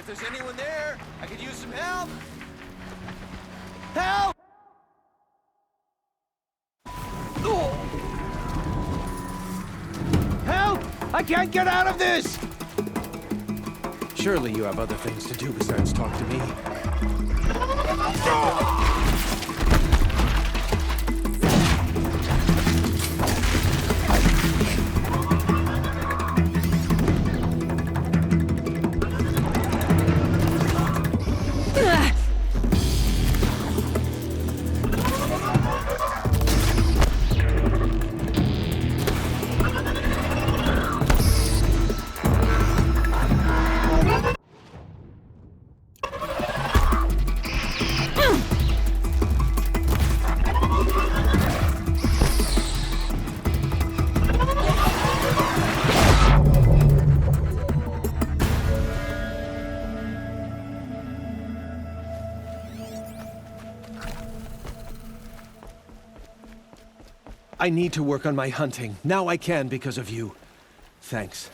there's anyone there, I could use some help. Help! Help! I can't get out of this! Surely you have other things to do besides talk to me. I need to work on my hunting. Now I can because of you. Thanks.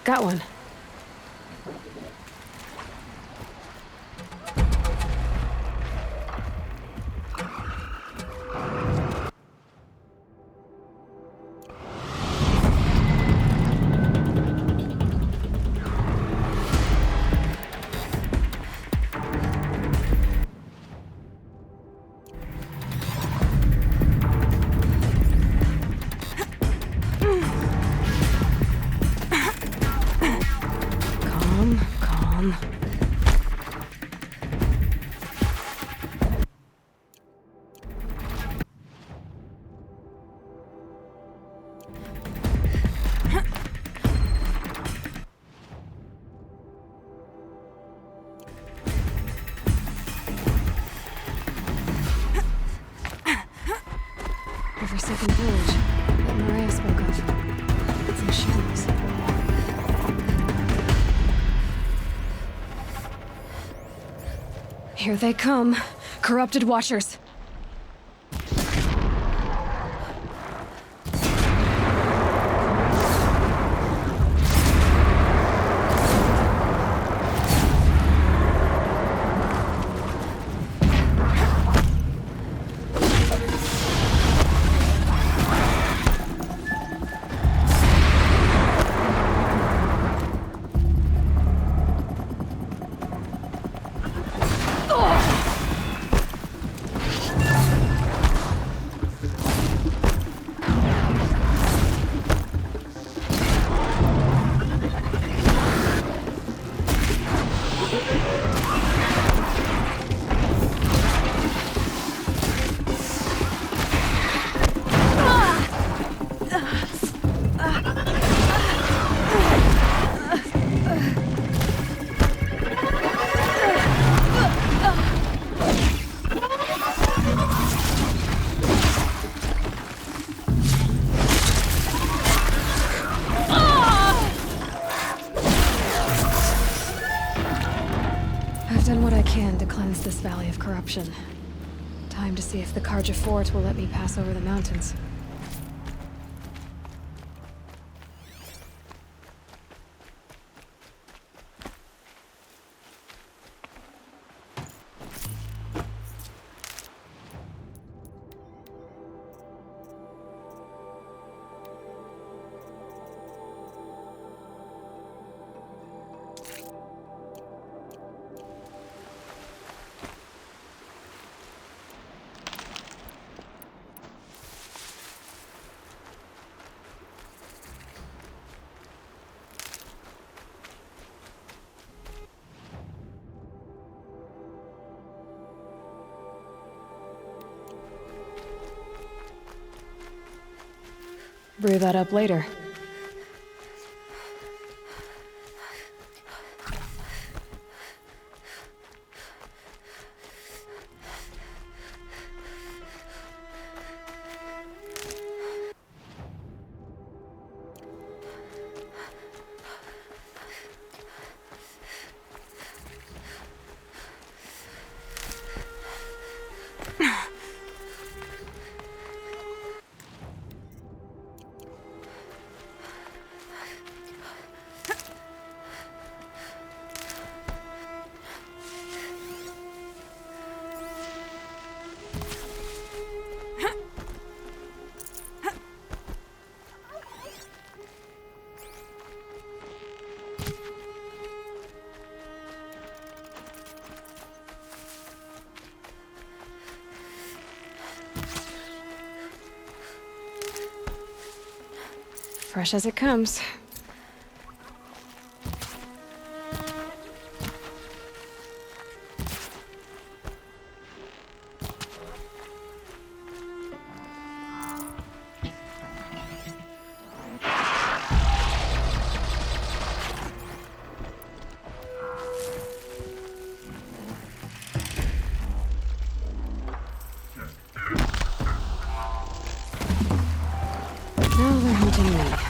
Got one. Calm. The Forsaken Village that Maria spoke of. It's in shambles. Here they come. Corrupted Watchers. I've done what I can to cleanse this valley of corruption. Time to see if the Carja Fort will let me pass over the mountains. Brew that up later. Fresh as it comes. Now they're hunting me.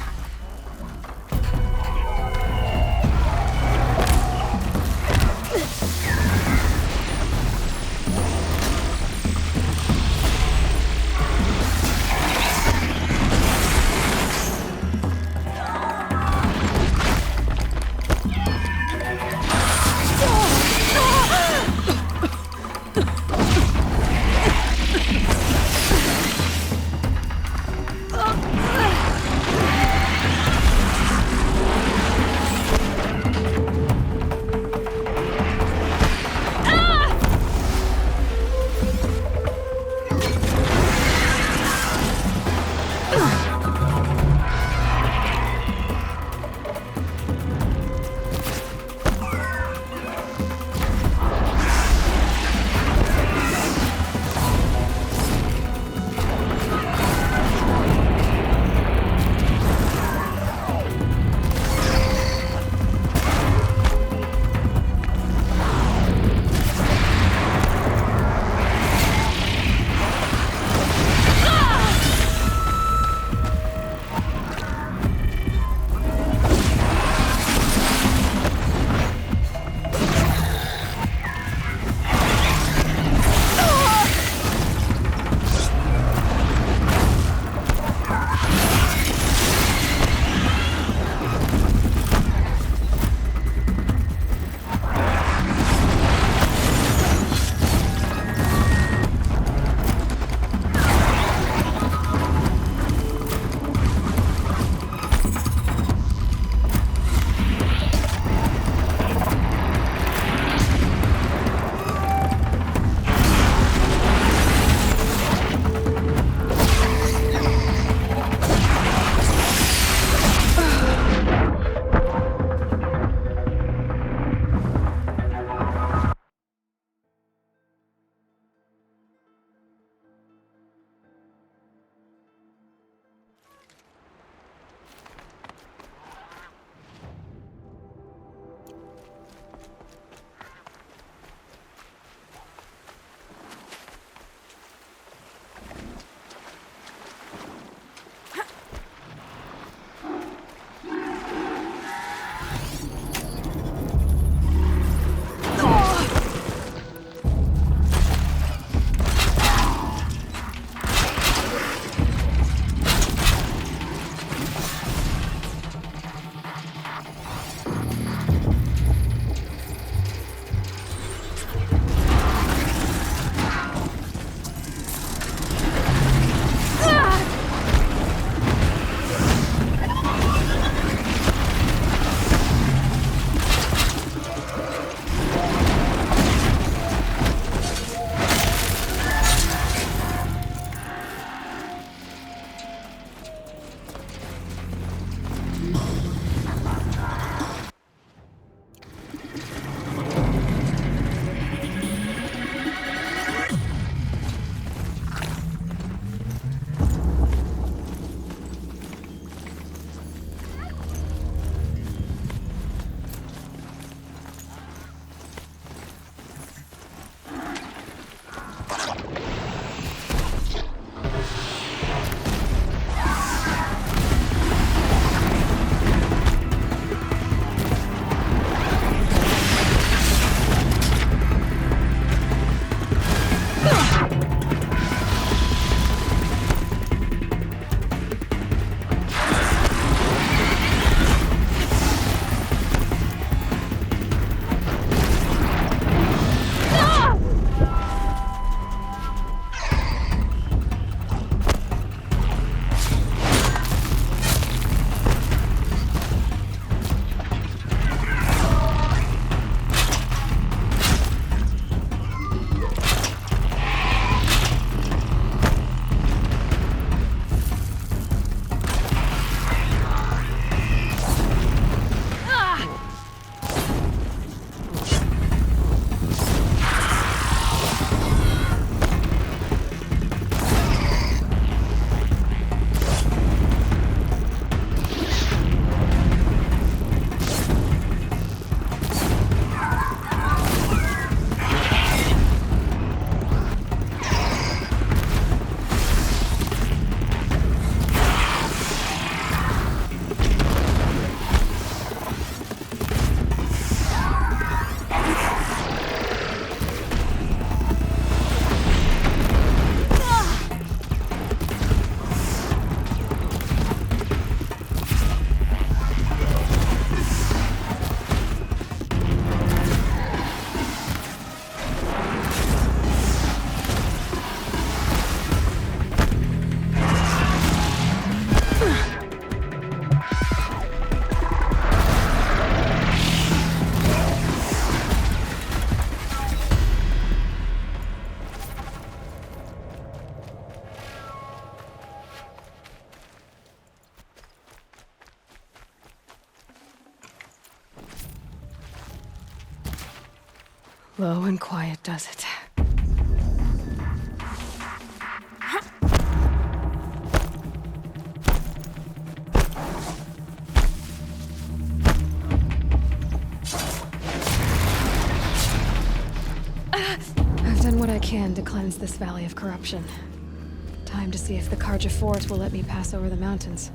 Low and quiet does it. I've done what I can to cleanse this valley of corruption. Time to see if the Carja Fort will let me pass over the mountains.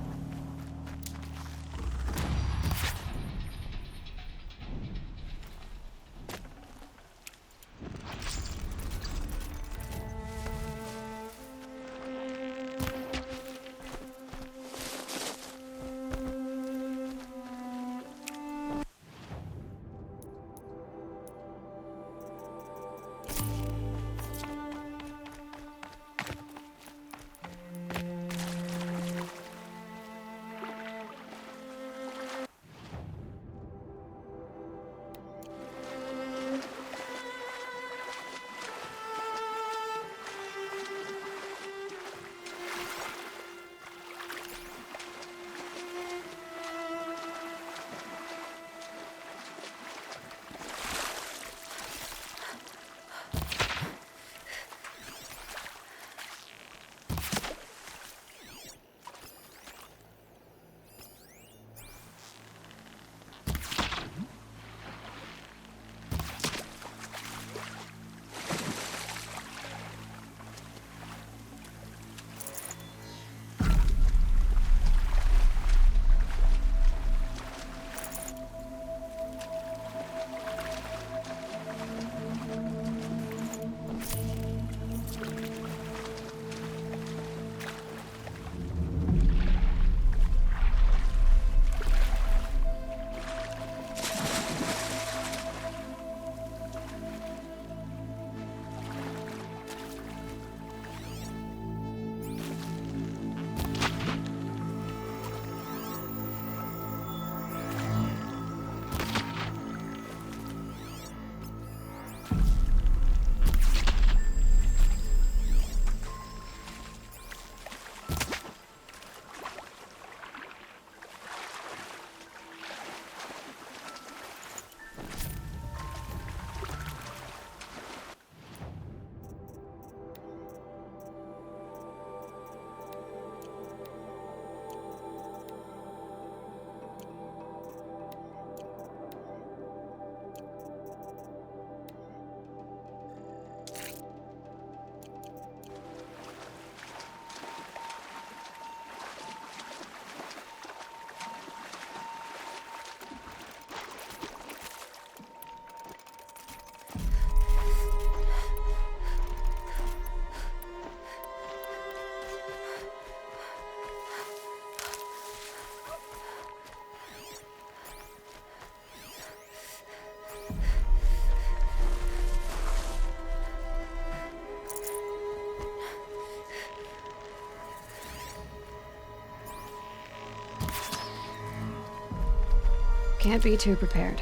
Can't be too prepared.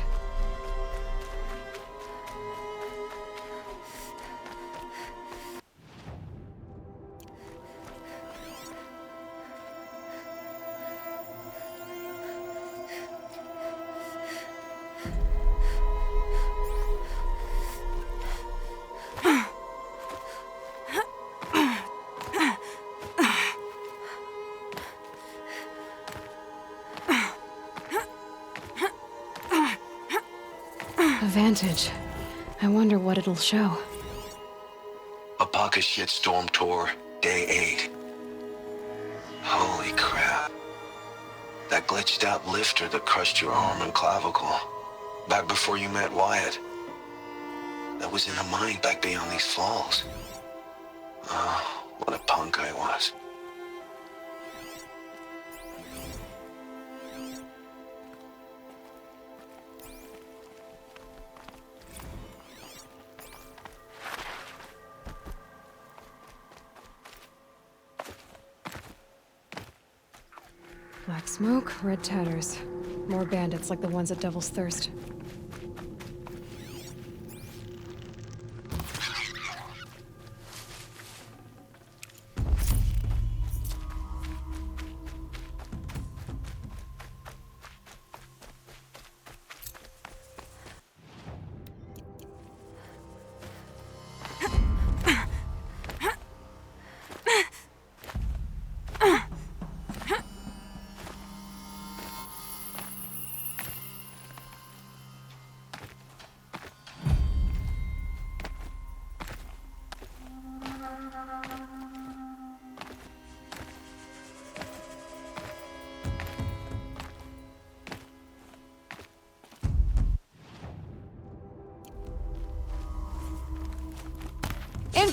A vantage. I wonder what it'll show. Apaka Shitstorm Tour, Day 8. Holy crap. That glitched out lifter that crushed your arm and clavicle. Back before you met Wyatt. That was in a mine back beyond these falls. Oh, what a punk I was. Black smoke, red tatters. More bandits like the ones at Devil's Thirst.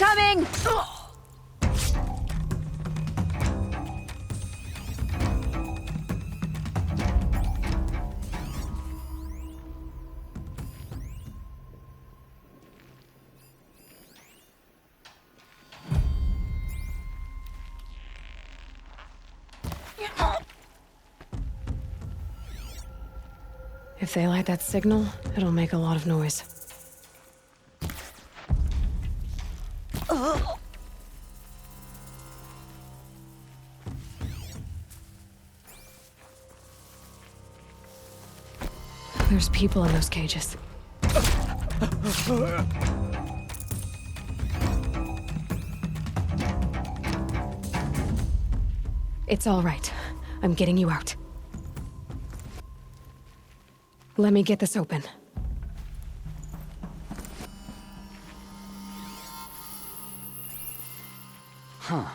Incoming! If they light that signal, it'll make a lot of noise. There's people in those cages. It's all right. I'm getting you out. Let me get this open. Huh.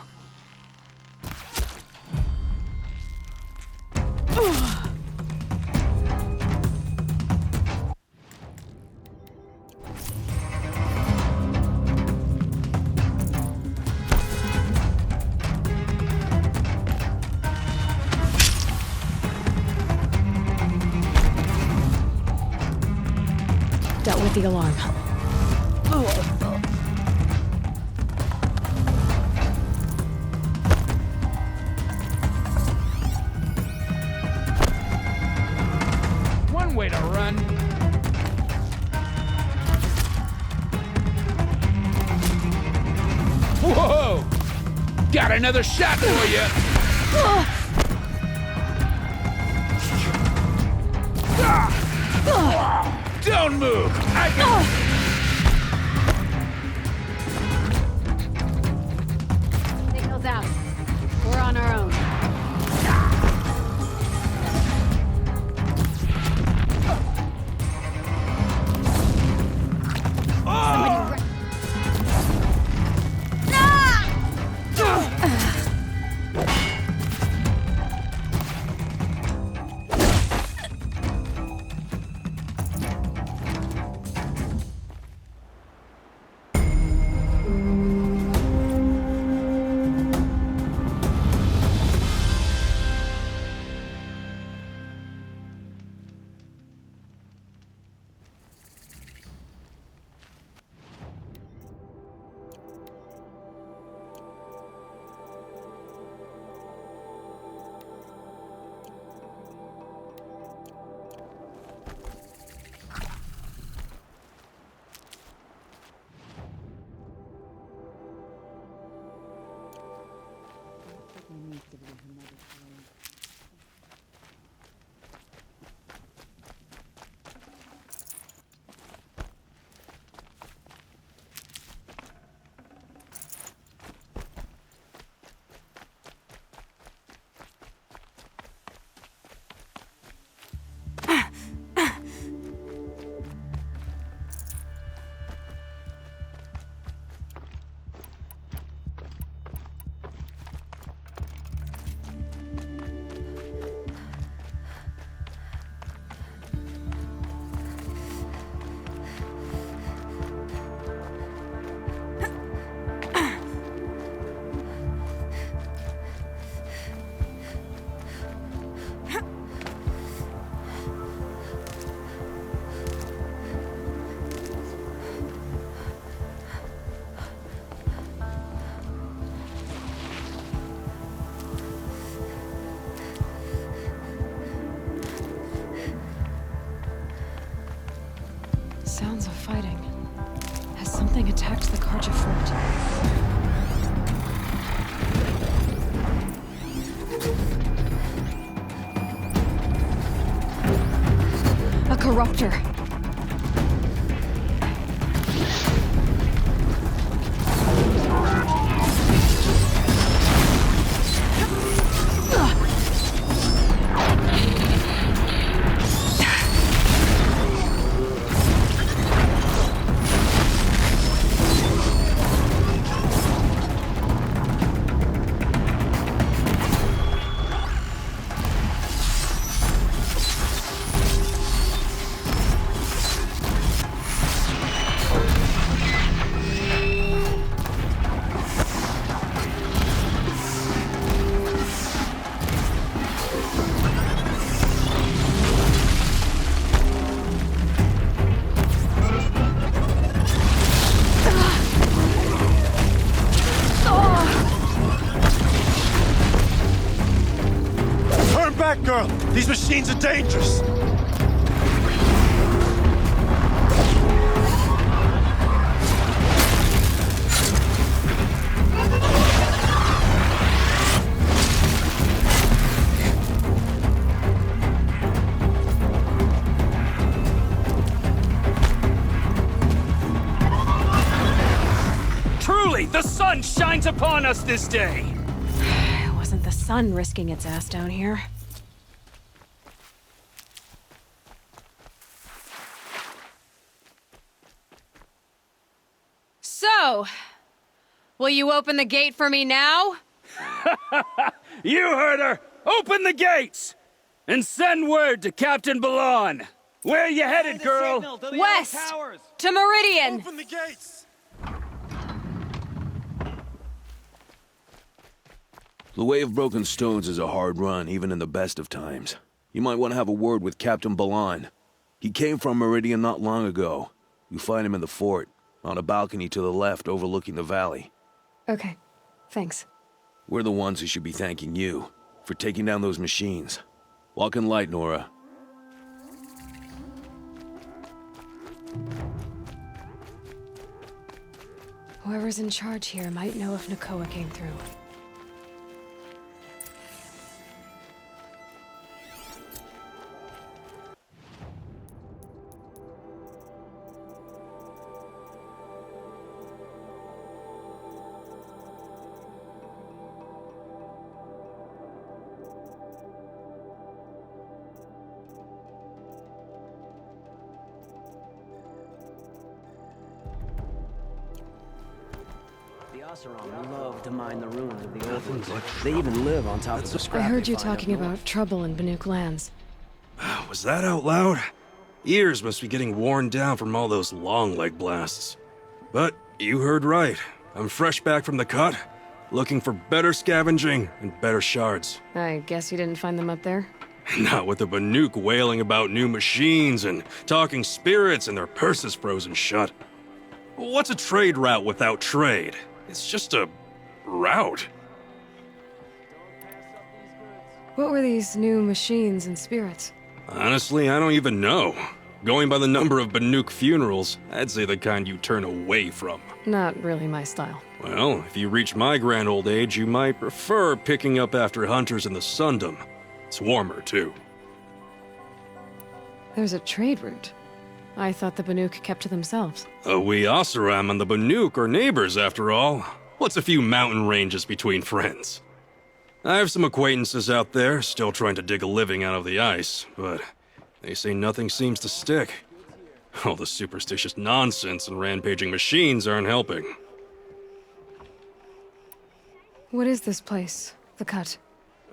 Dealt with the alarm. One way to run. Whoa! Got another shot for you. Don't move. I can. Signal's out. We're on our own. Sounds of fighting. Has something attacked the Karja fort? A corruptor! machines are dangerous! Truly, the sun shines upon us this day! It wasn't the sun risking its ass down here. So, will you open the gate for me now? You heard her! Open the gates! And send word to Captain Balan! Where you headed, girl? West! To Meridian! Open the gates! The Way of Broken Stones is a hard run, even in the best of times. You might want to have a word with Captain Balan. He came from Meridian not long ago. You find him in the fort, on a balcony to the left overlooking the valley. Okay, thanks. We're the ones who should be thanking you for taking down those machines. Walk in light, Nora. Whoever's in charge here might know if Nakoa came through. Oseram love to mine the ruins of the old ones. They even live on top of the scrap. I heard they you find up talking north. about trouble in Banuk lands. Was that out loud? Ears must be getting worn down from all those long leg blasts. But you heard right. I'm fresh back from the cut, looking for better scavenging and better shards. I guess you didn't find them up there? Not with the Banuk wailing about new machines and talking spirits and their purses frozen shut. What's a trade route without trade? It's just a route. What were these new machines and spirits? Honestly, I don't even know. Going by the number of Banuk funerals, I'd say the kind you turn away from. Not really my style. Well, if you reach my grand old age, you might prefer picking up after hunters in the Sundom. It's warmer, too. There's a trade route. I thought the Banuk kept to themselves. We Oseram and the Banuk are neighbors, after all. What's a few mountain ranges between friends? I have some acquaintances out there, still trying to dig a living out of the ice, but they say nothing seems to stick. All the superstitious nonsense and rampaging machines aren't helping. What is this place? The Cut?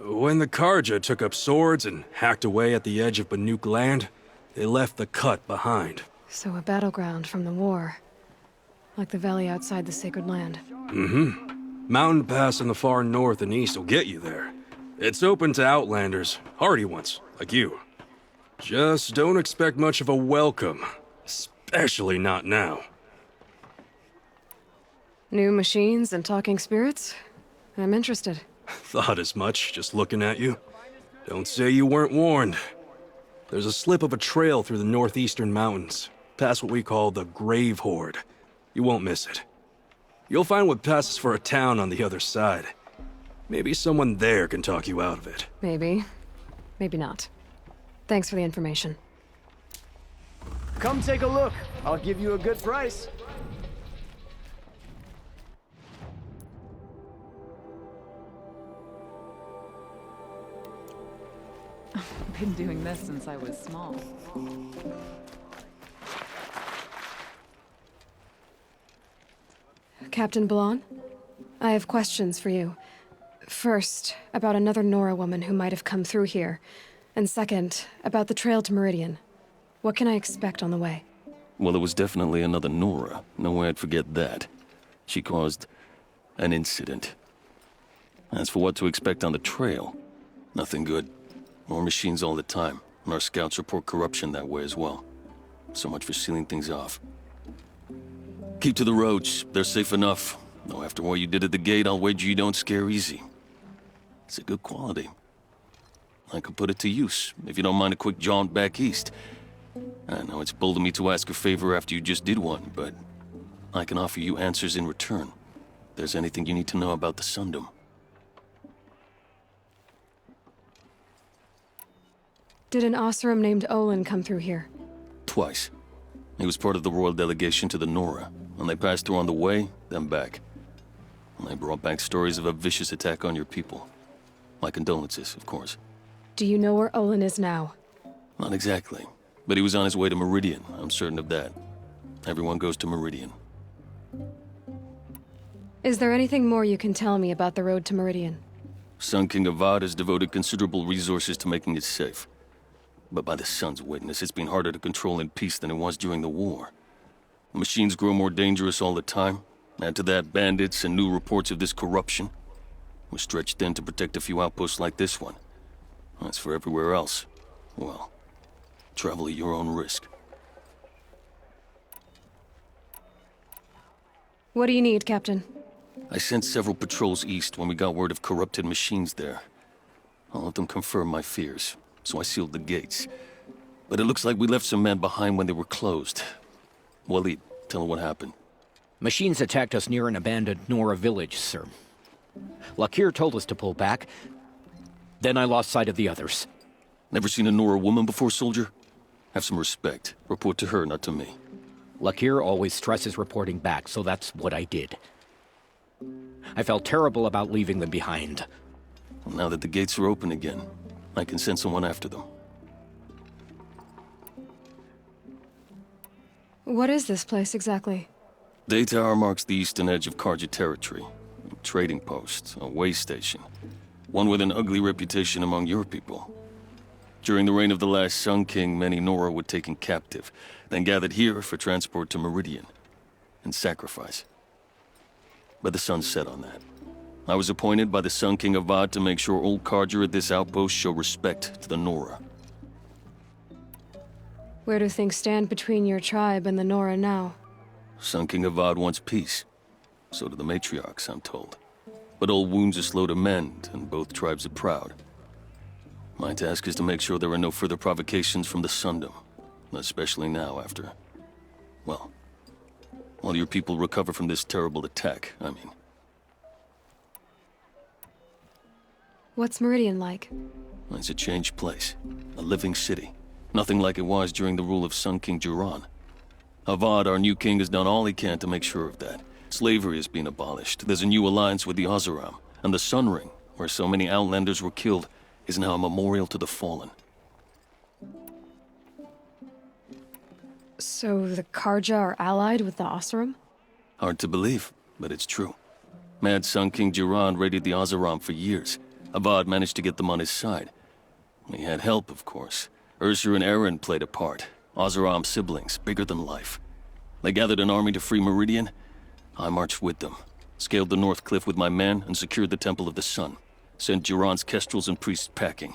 When the Karja took up swords and hacked away at the edge of Banuk land, they left the Cut behind. So a battleground from the war. Like the valley outside the Sacred Land. Mountain Pass in the far north and east will get you there. It's open to outlanders, hardy ones, like you. Just don't expect much of a welcome. Especially not now. New machines and talking spirits? I'm interested. Thought as much, just looking at you. Don't say you weren't warned. There's a slip of a trail through the northeastern mountains, past what we call the Grave Horde. You won't miss it. You'll find what passes for a town on the other side. Maybe someone there can talk you out of it. Maybe. Maybe not. Thanks for the information. Come take a look. I'll give you a good price. I've been doing this since I was small. Captain Balan? I have questions for you. First, about another Nora woman who might have come through here. And second, about the trail to Meridian. What can I expect on the way? Well, it was definitely another Nora. No way I'd forget that. She caused an incident. As for what to expect on the trail, nothing good. More machines all the time, and our scouts report corruption that way as well. So much for sealing things off. Keep to the roads. They're safe enough. Though after what you did at the gate, I'll wager you don't scare easy. It's a good quality. I could put it to use, if you don't mind a quick jaunt back east. I know it's bold of me to ask a favor after you just did one, but I can offer you answers in return. If there's anything you need to know about the Sundom. Did an Oseram named Olin come through here? Twice. He was part of the royal delegation to the Nora, and they passed through on the way, then back. And they brought back stories of a vicious attack on your people. My condolences, of course. Do you know where Olin is now? Not exactly, but he was on his way to Meridian, I'm certain of that. Everyone goes to Meridian. Is there anything more you can tell me about the road to Meridian? Sun King Avad has devoted considerable resources to making it safe. But by the Sun's witness, it's been harder to control in peace than it was during the war. The machines grow more dangerous all the time. Add to that bandits and new reports of this corruption. We're stretched thin to protect a few outposts like this one. As for everywhere else, well, travel at your own risk. What do you need, Captain? I sent several patrols east when we got word of corrupted machines there. All of them confirmed my fears, so I sealed the gates. But it looks like we left some men behind when they were closed. Waleed, tell her what happened. Machines attacked us near an abandoned Nora village, sir. Lakir told us to pull back. Then I lost sight of the others. Never seen a Nora woman before, soldier? Have some respect. Report to her, not to me. Lakir always stresses reporting back, so that's what I did. I felt terrible about leaving them behind. Well, now that the gates are open again, I can send someone after them. What is this place exactly? Daytower marks the eastern edge of Karja territory. A trading post, a way station. One with an ugly reputation among your people. During the reign of the last Sun King, many Nora were taken captive, then gathered here for transport to Meridian, and sacrifice. But the sun set on that. I was appointed by the Sun King Avad to make sure old Karja at this outpost show respect to the Nora. Where do things stand between your tribe and the Nora now? Sun King Avad wants peace. So do the matriarchs, I'm told. But old wounds are slow to mend, and both tribes are proud. My task is to make sure there are no further provocations from the Sundom. Especially now after... well, while your people recover from this terrible attack, I mean. What's Meridian like? It's a changed place. A living city. Nothing like it was during the rule of Sun King Juran. Avad, our new king, has done all he can to make sure of that. Slavery has been abolished. There's a new alliance with the Oseram. And the Sun Ring, where so many Outlanders were killed, is now a memorial to the fallen. So the Karja are allied with the Oseram? Hard to believe, but it's true. Mad Sun King Juran raided the Oseram for years. Avad managed to get them on his side. He had help, of course. Ursur and Eren played a part. Oseram siblings, bigger than life. They gathered an army to free Meridian. I marched with them, scaled the North Cliff with my men, and secured the Temple of the Sun. Sent Juran's kestrels and priests packing.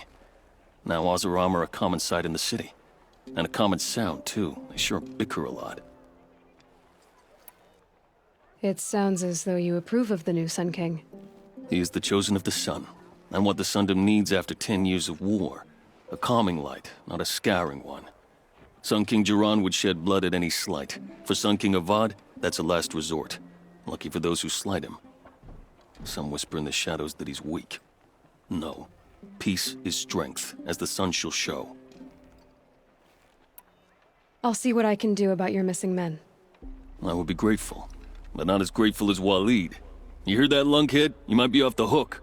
Now Oseram are a common sight in the city. And a common sound, too. They sure bicker a lot. It sounds as though you approve of the new Sun King. He is the chosen of the Sun, and what the Sundom needs after 10 years of war. A calming light, not a scouring one. Sun King Juran would shed blood at any slight. For Sun King Avad, that's a last resort. Lucky for those who slight him. Some whisper in the shadows that he's weak. No. Peace is strength, as the sun shall show. I'll see what I can do about your missing men. I would be grateful, but not as grateful as Waleed. You hear that, lunkhead? You might be off the hook.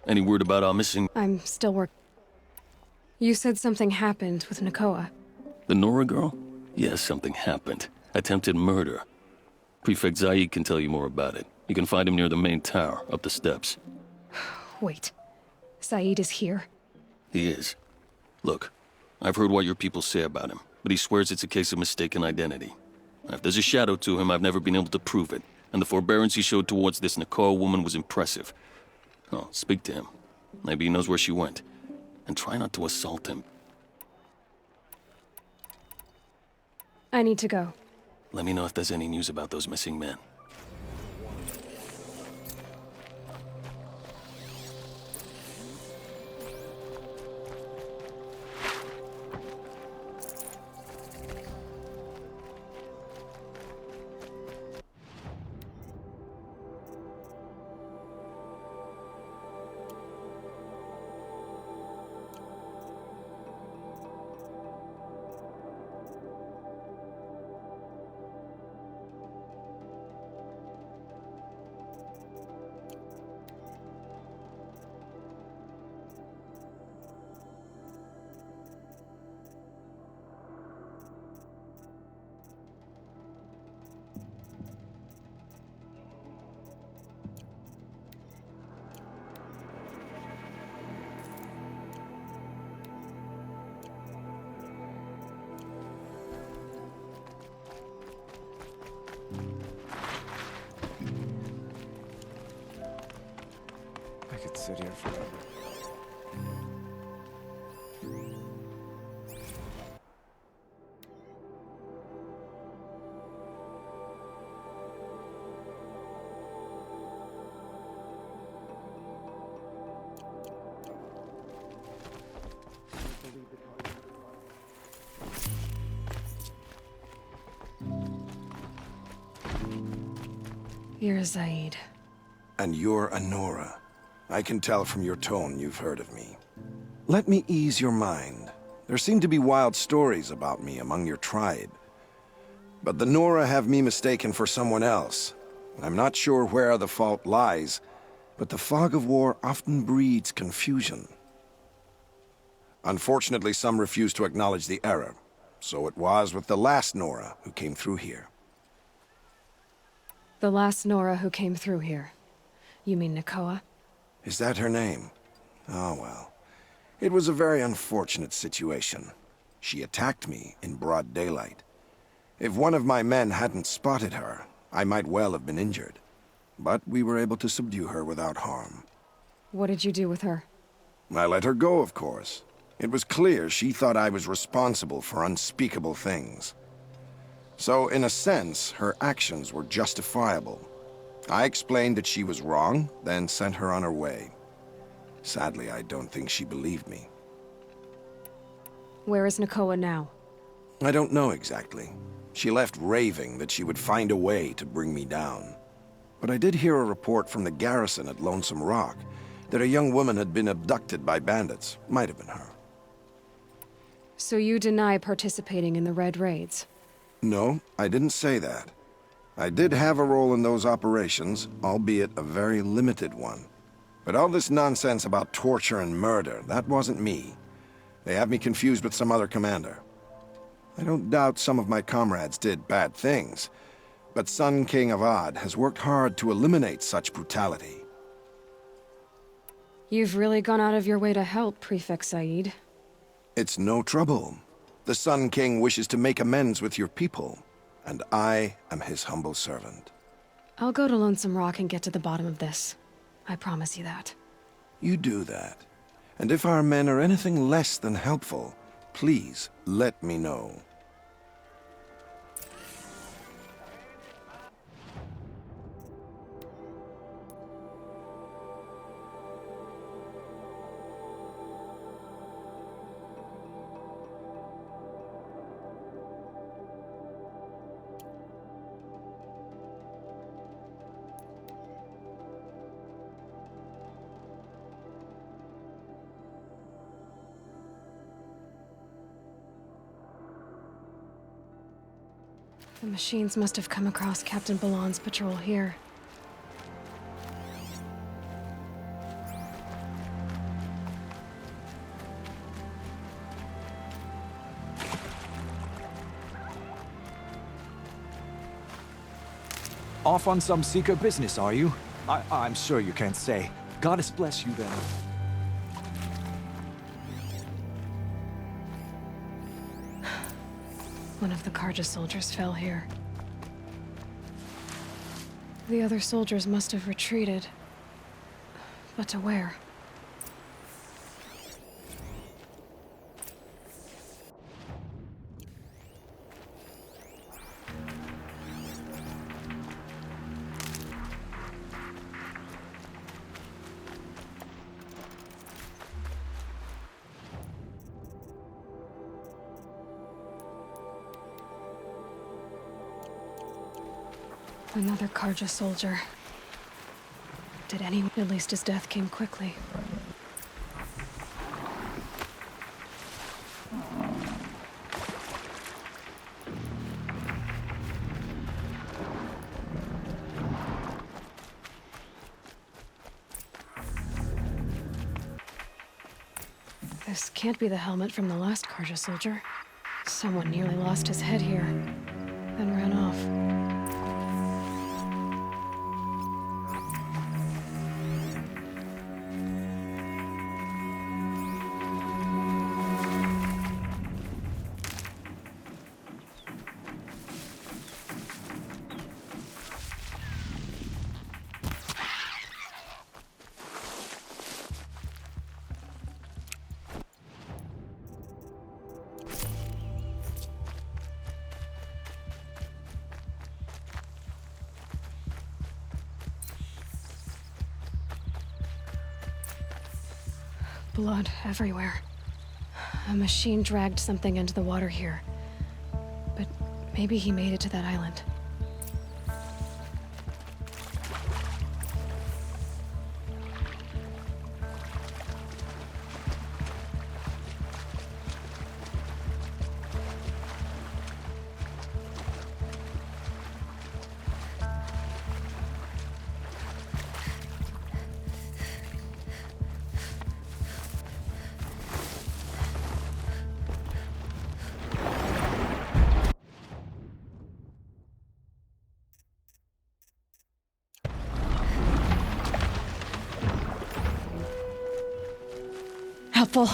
Any word about our missing... I'm still working. You said something happened with Nakoa. The Nora girl? Yes, something happened. Attempted murder. Prefect Zaid can tell you more about it. You can find him near the main tower, up the steps. Wait. Zaid is here? He is. Look, I've heard what your people say about him, but he swears it's a case of mistaken identity. If there's a shadow to him, I've never been able to prove it, and the forbearance he showed towards this Nakoa woman was impressive. Oh, speak to him. Maybe he knows where she went. And try not to assault him. I need to go. Let me know if there's any news about those missing men. sit here forever. You're Zaid. And you're a Nora. I can tell from your tone you've heard of me. Let me ease your mind. There seem to be wild stories about me among your tribe. But the Nora have me mistaken for someone else. I'm not sure where the fault lies, but the fog of war often breeds confusion. Unfortunately, some refuse to acknowledge the error. So it was with the last Nora who came through here. The last Nora who came through here. You mean Nakoa? Is that her name? Oh, well. It was a very unfortunate situation. She attacked me in broad daylight. If one of my men hadn't spotted her, I might well have been injured. But we were able to subdue her without harm. What did you do with her? I let her go, of course. It was clear she thought I was responsible for unspeakable things. So, in a sense, her actions were justifiable. I explained that she was wrong, then sent her on her way. Sadly, I don't think she believed me. Where is Nakoa now? I don't know exactly. She left raving that she would find a way to bring me down. But I did hear a report from the garrison at Lonesome Rock that a young woman had been abducted by bandits. Might have been her. So you deny participating in the Red Raids? No, I didn't say that. I did have a role in those operations, albeit a very limited one. But all this nonsense about torture and murder, that wasn't me. They have me confused with some other commander. I don't doubt some of my comrades did bad things, but Sun King Avad has worked hard to eliminate such brutality. You've really gone out of your way to help, Prefect Said. It's no trouble. The Sun King wishes to make amends with your people, and I am his humble servant. I'll go to Lonesome Rock and get to the bottom of this. I promise you that. You do that. And if our men are anything less than helpful, please let me know. The machines must have come across Captain Balan's patrol here. Off on some Seeker business, are you? I'm sure you can't say. Goddess bless you then. One of the Karja soldiers fell here. The other soldiers must have retreated. But to where? Another Karja soldier. Did anyone? At least his death came quickly. This can't be the helmet from the last Karja soldier. Someone nearly lost his head here, then ran off. Blood everywhere. A machine dragged something into the water here. But maybe he made it to that island. Helpful.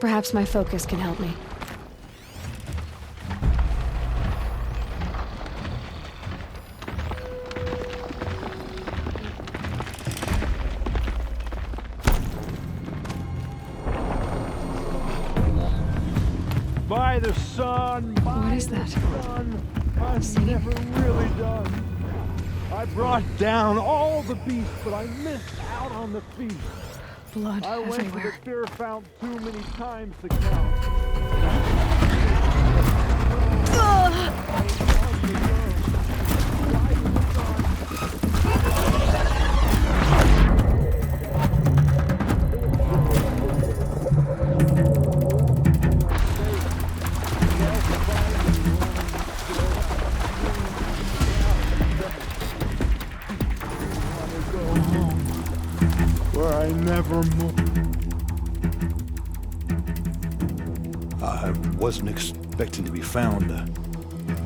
Perhaps my focus can help me. By the sun, What is that? I'm never really done. I brought down all the beasts, but I missed out on the feast. Blood I went everywhere. to the fear fount too many times to count. Where I never moved. I wasn't expecting to be found,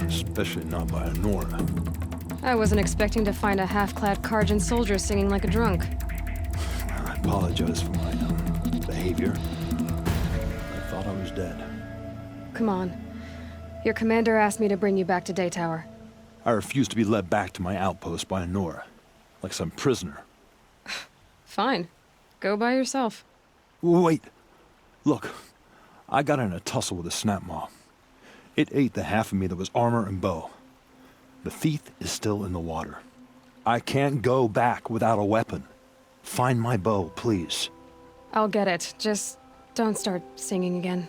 especially not by Nora. I wasn't expecting to find a half-clad Karjan soldier singing like a drunk. I apologize for my behavior. I thought I was dead. Come on. Your commander asked me to bring you back to Daytower. I refused to be led back to my outpost by Nora, like some prisoner. Fine. Go by yourself. Wait. Look, I got in a tussle with a snapmaw. It ate the half of me that was armor and bow. The thief is still in the water. I can't go back without a weapon. Find my bow, please. I'll get it. Just don't start singing again.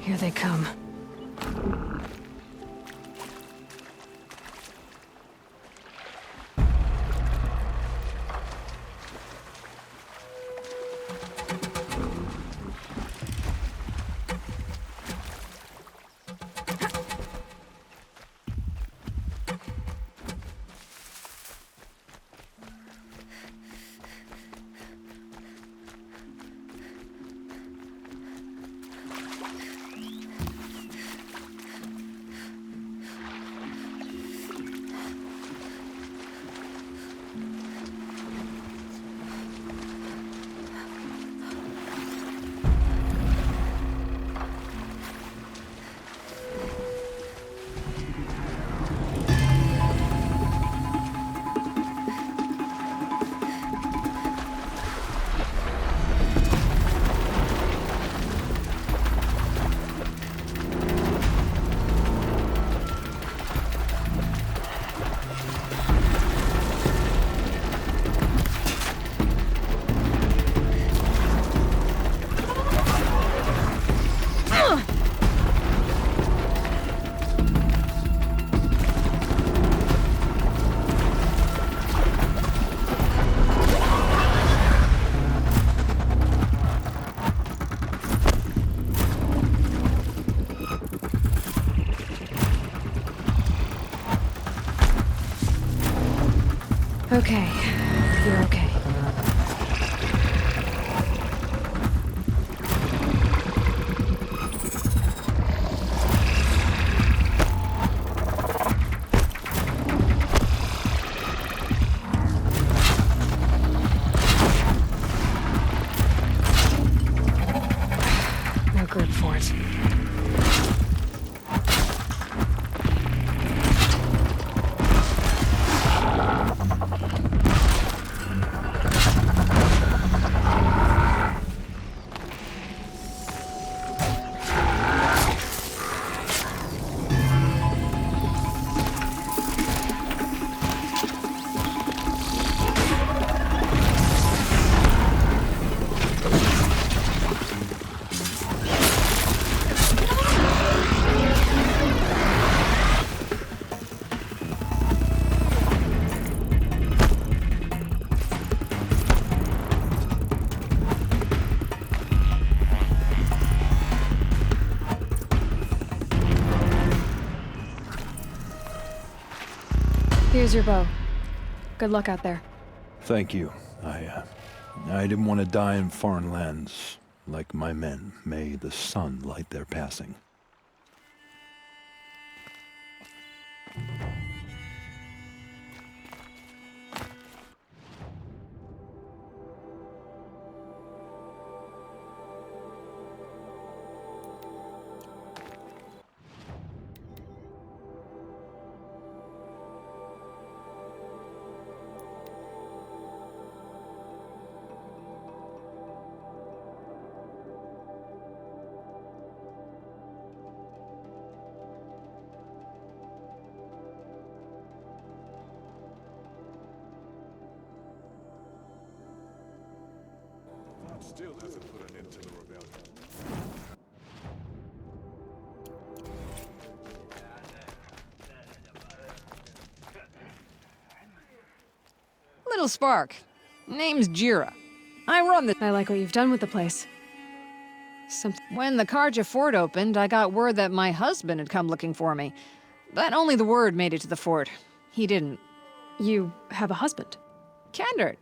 Here they come. Okay. You're okay. Here's your bow. Good luck out there. Thank you. I didn't want to die in foreign lands. Like my men, may the sun light their passing. Still hasn't put an end to the rebellion. Little Spark. Name's Jira. I run the... I like what you've done with the place. When the Karja fort opened, I got word that my husband had come looking for me. But only the word made it to the fort. He didn't. You have a husband? Kendrick.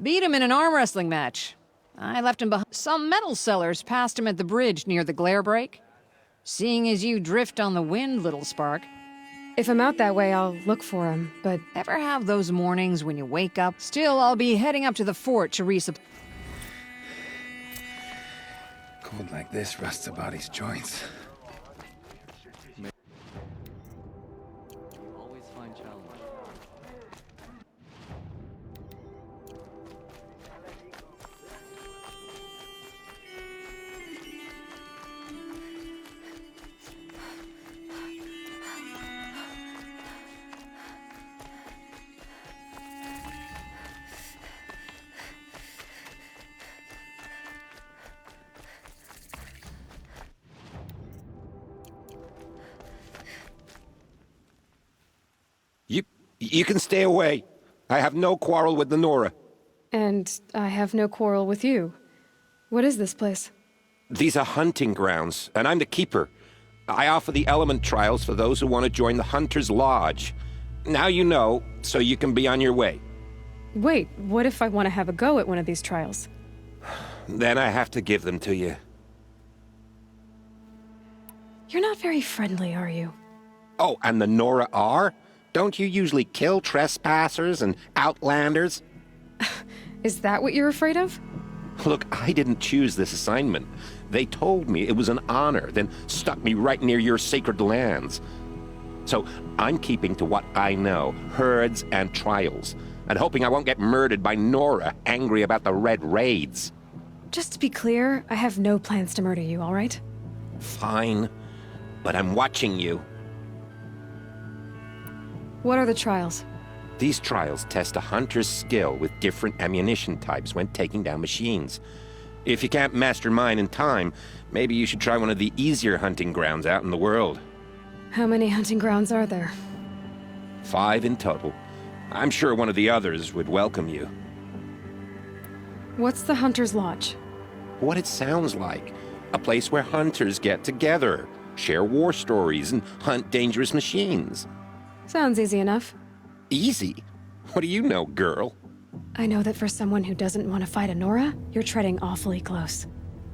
Beat him in an arm wrestling match. I left him behind. Some metal sellers passed him at the bridge near the glare break. Seeing as you drift on the wind, Little Spark. If I'm out that way, I'll look for him, but... Ever have those mornings when you wake up? Still, I'll be heading up to the fort to resupply. Cold like this rusts a body's joints. Always find challenge. You can stay away. I have no quarrel with the Nora. And I have no quarrel with you. What is this place? These are hunting grounds, and I'm the keeper. I offer the element trials for those who want to join the Hunter's Lodge. Now you know, so you can be on your way. Wait, what if I want to have a go at one of these trials? Then I have to give them to you. You're not very friendly, are you? Oh, and the Nora are? Don't you usually kill trespassers and outlanders? Is that what you're afraid of? Look, I didn't choose this assignment. They told me it was an honor, then stuck me right near your sacred lands. So I'm keeping to what I know, herds and trials, and hoping I won't get murdered by Nora angry about the Red Raids. Just to be clear, I have no plans to murder you, all right? Fine, but I'm watching you. What are the trials? These trials test a hunter's skill with different ammunition types when taking down machines. If you can't master mine in time, maybe you should try one of the easier hunting grounds out in the world. How many hunting grounds are there? 5 in total. I'm sure one of the others would welcome you. What's the Hunter's Lodge? What it sounds like. A place where hunters get together, share war stories, and hunt dangerous machines. Sounds easy enough. Easy? What do you know, girl? I know that for someone who doesn't want to fight a Nora, you're treading awfully close.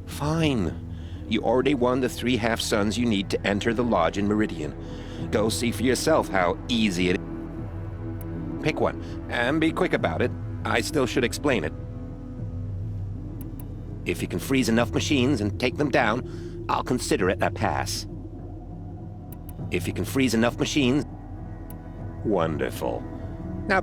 Fine. You already won the 3 half-suns you need to enter the lodge in Meridian. Go see for yourself how easy it is. Pick one, and be quick about it. I still should explain it. If you can freeze enough machines and take them down, I'll consider it a pass. If you can freeze enough machines... Wonderful. Now...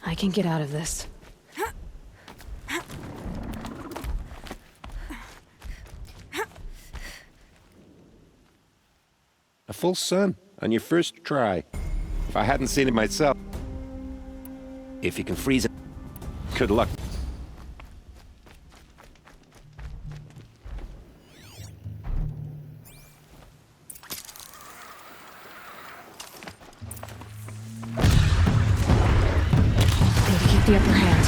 I can get out of this. A full sun on your first try. If I hadn't seen it myself. If you can freeze it, good luck. Need to keep the upper hand.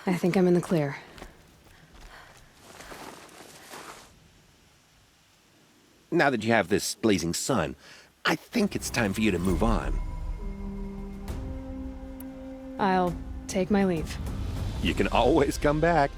I think I'm in the clear. Now that you have this blazing sun, I think it's time for you to move on. I'll take my leave. You can always come back.